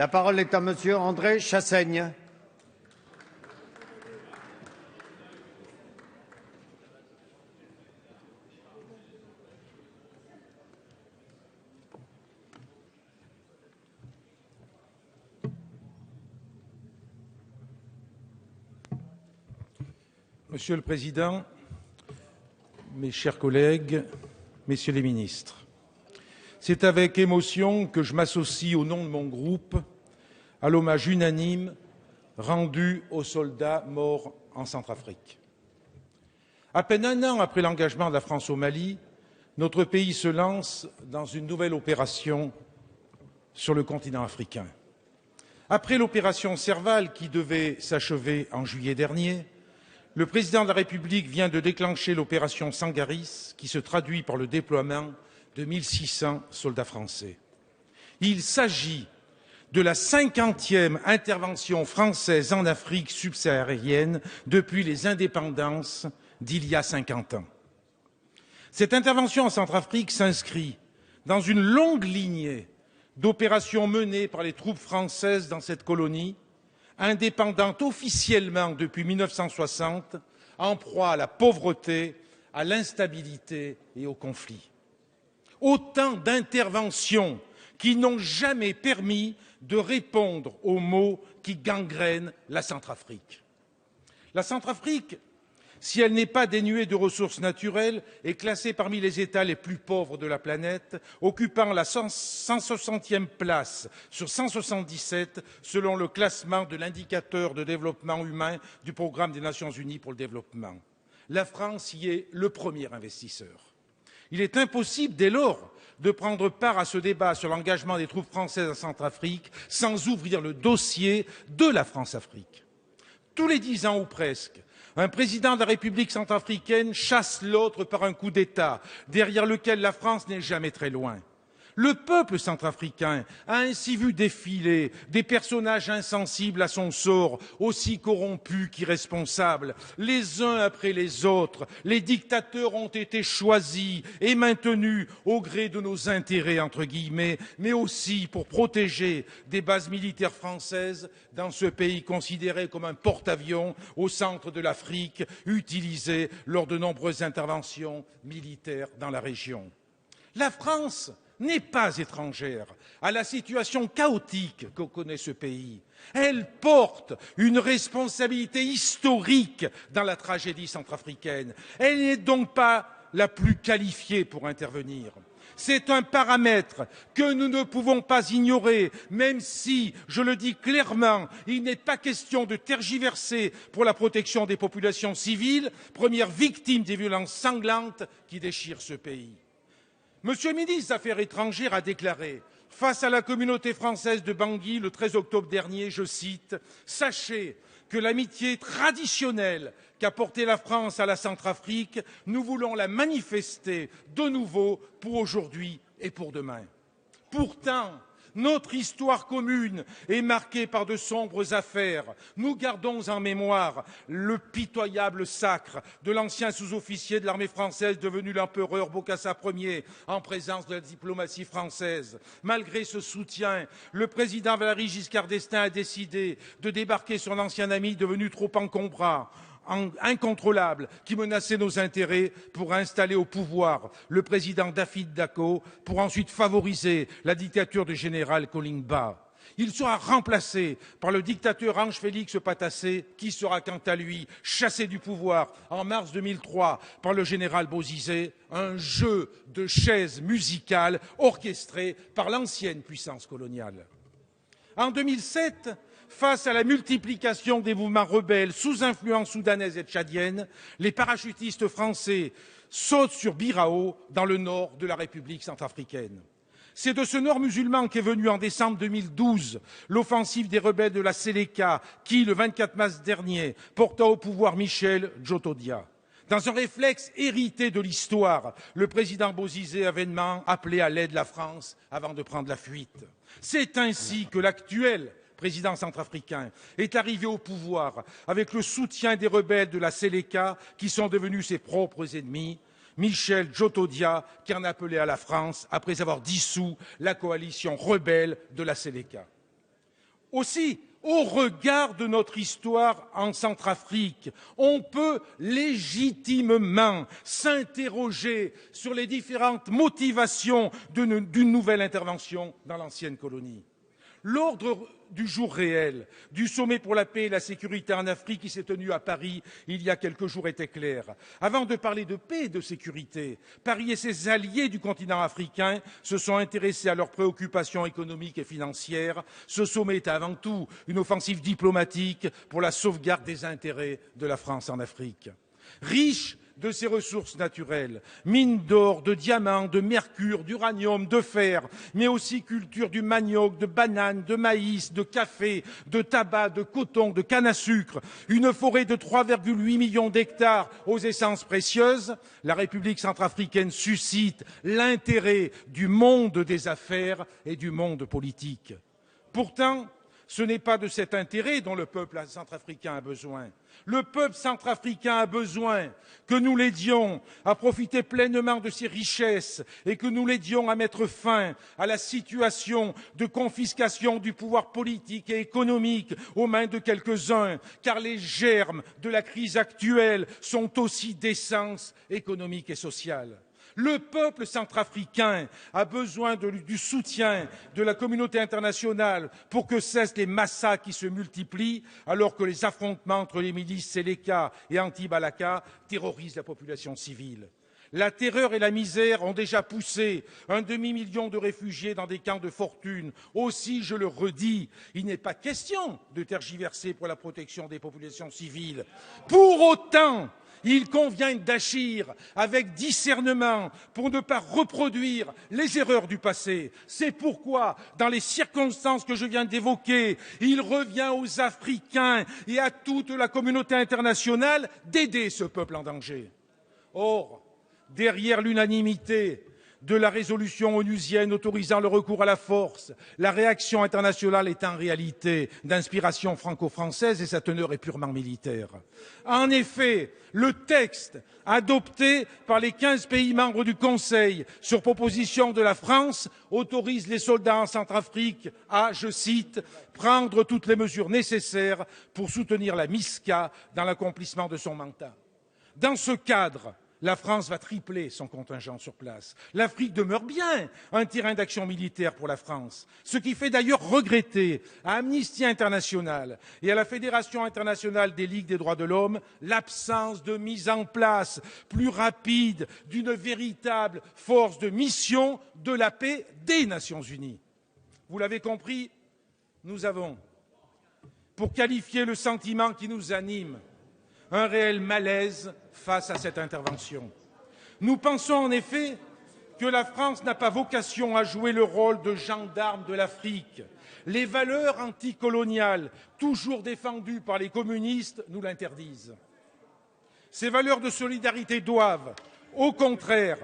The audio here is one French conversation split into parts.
La parole est à Monsieur André Chassaigne. Monsieur le Président, mes chers collègues, messieurs les ministres, c'est avec émotion que je m'associe au nom de mon groupe à l'hommage unanime rendu aux soldats morts en Centrafrique. À peine un an après l'engagement de la France au Mali, notre pays se lance dans une nouvelle opération sur le continent africain. Après l'opération Serval qui devait s'achever en juillet dernier, le président de la République vient de déclencher l'opération Sangaris, qui se traduit par le déploiement de 1600 soldats français. Il s'agit de la 50e intervention française en Afrique subsaharienne depuis les indépendances d'il y a 50 ans. Cette intervention en Centrafrique s'inscrit dans une longue lignée d'opérations menées par les troupes françaises dans cette colonie, indépendante officiellement depuis 1960, en proie à la pauvreté, à l'instabilité et au conflit. Autant d'interventions qui n'ont jamais permis de répondre aux maux qui gangrènent la Centrafrique. La Centrafrique, si elle n'est pas dénuée de ressources naturelles, est classée parmi les États les plus pauvres de la planète, occupant la 160e place sur 177 selon le classement de l'indicateur de développement humain du Programme des Nations Unies pour le développement. La France y est le premier investisseur. Il est impossible, dès lors, de prendre part à ce débat sur l'engagement des troupes françaises en Centrafrique sans ouvrir le dossier de la France-Afrique. Tous les 10 ans ou presque, un président de la République centrafricaine chasse l'autre par un coup d'État, derrière lequel la France n'est jamais très loin. Le peuple centrafricain a ainsi vu défiler des personnages insensibles à son sort, aussi corrompus qu'irresponsables. Les uns après les autres, les dictateurs ont été choisis et maintenus au gré de nos intérêts, entre guillemets, mais aussi pour protéger des bases militaires françaises dans ce pays considéré comme un porte-avions au centre de l'Afrique, utilisé lors de nombreuses interventions militaires dans la région. La France n'est pas étrangère à la situation chaotique que connaît ce pays. Elle porte une responsabilité historique dans la tragédie centrafricaine. Elle n'est donc pas la plus qualifiée pour intervenir. C'est un paramètre que nous ne pouvons pas ignorer, même si, je le dis clairement, il n'est pas question de tergiverser pour la protection des populations civiles, premières victimes des violences sanglantes qui déchirent ce pays. Monsieur le ministre des Affaires étrangères a déclaré face à la communauté française de Bangui le 13 octobre dernier, je cite, « Sachez que l'amitié traditionnelle qu'a portée la France à la Centrafrique, nous voulons la manifester de nouveau pour aujourd'hui et pour demain. » Pourtant, notre histoire commune est marquée par de sombres affaires. Nous gardons en mémoire le pitoyable sacre de l'ancien sous-officier de l'armée française devenu l'empereur Bokassa Ier en présence de la diplomatie française. Malgré ce soutien, le président Valéry Giscard d'Estaing a décidé de débarquer son ancien ami devenu trop encombrant, incontrôlable, qui menaçait nos intérêts pour installer au pouvoir le président David Dacko pour ensuite favoriser la dictature du général Kolimba. Il sera remplacé par le dictateur Ange-Félix Patassé, qui sera quant à lui chassé du pouvoir en mars 2003 par le général Bozizé, un jeu de chaises musicales orchestré par l'ancienne puissance coloniale. En 2007, face à la multiplication des mouvements rebelles sous influence soudanaise et tchadienne, les parachutistes français sautent sur Birao, dans le nord de la République centrafricaine. C'est de ce nord musulman qu'est venue en décembre 2012 l'offensive des rebelles de la Séléka qui, le 24 mars dernier, porta au pouvoir Michel Djotodia. Dans un réflexe hérité de l'histoire, le président Bozizé a vainement appelé à l'aide la France avant de prendre la fuite. C'est ainsi que l'actuel président centrafricain, est arrivé au pouvoir avec le soutien des rebelles de la Séléka qui sont devenus ses propres ennemis, Michel Djotodia qui en appelait à la France après avoir dissous la coalition rebelle de la Séléka. Aussi, au regard de notre histoire en Centrafrique, on peut légitimement s'interroger sur les différentes motivations d'une nouvelle intervention dans l'ancienne colonie. L'ordre du jour réel du sommet pour la paix et la sécurité en Afrique qui s'est tenu à Paris il y a quelques jours était clair. Avant de parler de paix et de sécurité, Paris et ses alliés du continent africain se sont intéressés à leurs préoccupations économiques et financières. Ce sommet est avant tout une offensive diplomatique pour la sauvegarde des intérêts de la France en Afrique. Riche de ses ressources naturelles, mines d'or, de diamants, de mercure, d'uranium, de fer, mais aussi culture du manioc, de bananes, de maïs, de café, de tabac, de coton, de canne à sucre, une forêt de 3,8 millions d'hectares aux essences précieuses, la République centrafricaine suscite l'intérêt du monde des affaires et du monde politique. Pourtant, ce n'est pas de cet intérêt dont le peuple centrafricain a besoin. Le peuple centrafricain a besoin que nous l'aidions à profiter pleinement de ses richesses et que nous l'aidions à mettre fin à la situation de confiscation du pouvoir politique et économique aux mains de quelques-uns, car les germes de la crise actuelle sont aussi d'essence économique et sociale. Le peuple centrafricain a besoin du soutien de la communauté internationale pour que cessent les massacres qui se multiplient alors que les affrontements entre les milices Séléka et anti-Balaka terrorisent la population civile. La terreur et la misère ont déjà poussé un demi-million de réfugiés dans des camps de fortune. Aussi, je le redis, il n'est pas question de tergiverser pour la protection des populations civiles. Pour autant, il convient d'agir avec discernement pour ne pas reproduire les erreurs du passé. C'est pourquoi, dans les circonstances que je viens d'évoquer, il revient aux Africains et à toute la communauté internationale d'aider ce peuple en danger. Or, derrière l'unanimité de la résolution onusienne autorisant le recours à la force, la réaction internationale est en réalité d'inspiration franco-française et sa teneur est purement militaire. En effet, le texte adopté par les 15 pays membres du Conseil sur proposition de la France autorise les soldats en Centrafrique à, je cite, « prendre toutes les mesures nécessaires pour soutenir la MISCA dans l'accomplissement de son mandat ». Dans ce cadre, la France va tripler son contingent sur place. L'Afrique demeure bien un terrain d'action militaire pour la France, ce qui fait d'ailleurs regretter à Amnesty International et à la Fédération internationale des ligues des droits de l'homme l'absence de mise en place plus rapide d'une véritable force de mission de la paix des Nations unies. Vous l'avez compris, nous avons, pour qualifier le sentiment qui nous anime, un réel malaise face à cette intervention. Nous pensons en effet que la France n'a pas vocation à jouer le rôle de gendarme de l'Afrique. Les valeurs anticoloniales, toujours défendues par les communistes, nous l'interdisent. Ces valeurs de solidarité doivent, au contraire,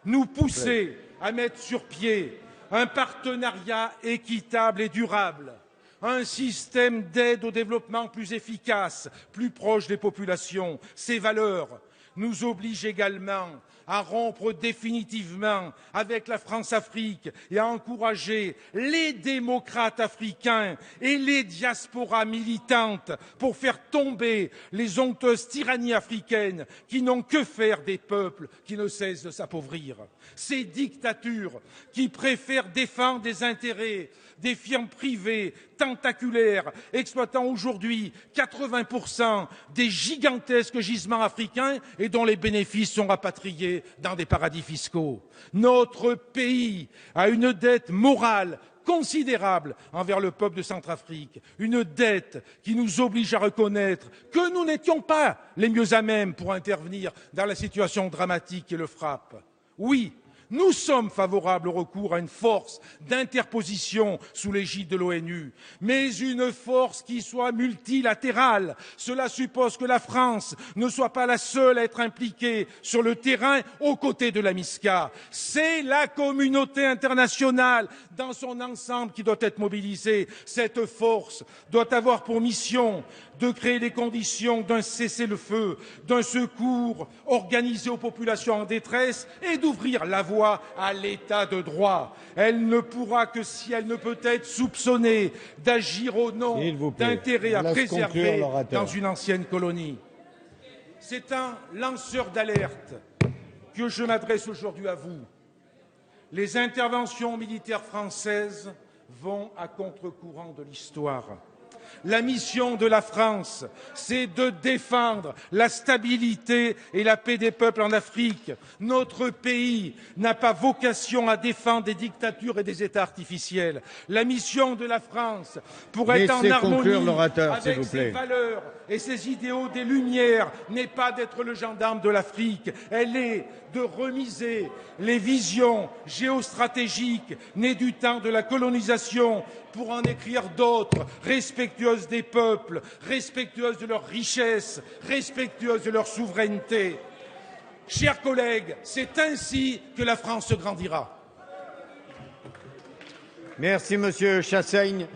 nous pousser à mettre sur pied un partenariat équitable et durable, un système d'aide au développement plus efficace, plus proche des populations. Ces valeurs nous obligent également à rompre définitivement avec la France-Afrique et à encourager les démocrates africains et les diasporas militantes pour faire tomber les honteuses tyrannies africaines qui n'ont que faire des peuples qui ne cessent de s'appauvrir. Ces dictatures qui préfèrent défendre des intérêts des firmes privées tentaculaires exploitant aujourd'hui 80% des gigantesques gisements africains et dont les bénéfices sont rapatriés dans des paradis fiscaux. Notre pays a une dette morale considérable envers le peuple de Centrafrique, une dette qui nous oblige à reconnaître que nous n'étions pas les mieux à même pour intervenir dans la situation dramatique qui le frappe. Oui, nous sommes favorables au recours à une force d'interposition sous l'égide de l'ONU, mais une force qui soit multilatérale. Cela suppose que la France ne soit pas la seule à être impliquée sur le terrain aux côtés de la MISCA. C'est la communauté internationale dans son ensemble qui doit être mobilisée. Cette force doit avoir pour mission de créer les conditions d'un cessez-le-feu, d'un secours organisé aux populations en détresse et d'ouvrir la voie fois à l'état de droit. Elle ne pourra que si elle ne peut être soupçonnée d'agir au nom d'intérêts à préserver dans une ancienne colonie. C'est un lanceur d'alerte que je m'adresse aujourd'hui à vous. Les interventions militaires françaises vont à contre-courant de l'histoire. La mission de la France, c'est de défendre la stabilité et la paix des peuples en Afrique. Notre pays n'a pas vocation à défendre des dictatures et des États artificiels. La mission de la France, pour être en harmonie avec ses valeurs et ses idéaux des Lumières, n'est pas d'être le gendarme de l'Afrique. Elle est de remiser les visions géostratégiques nées du temps de la colonisation pour en écrire d'autres, respectueuses des peuples, respectueuses de leurs richesses, respectueuses de leur souveraineté. Chers collègues, c'est ainsi que la France grandira. Merci, Monsieur Chassaigne.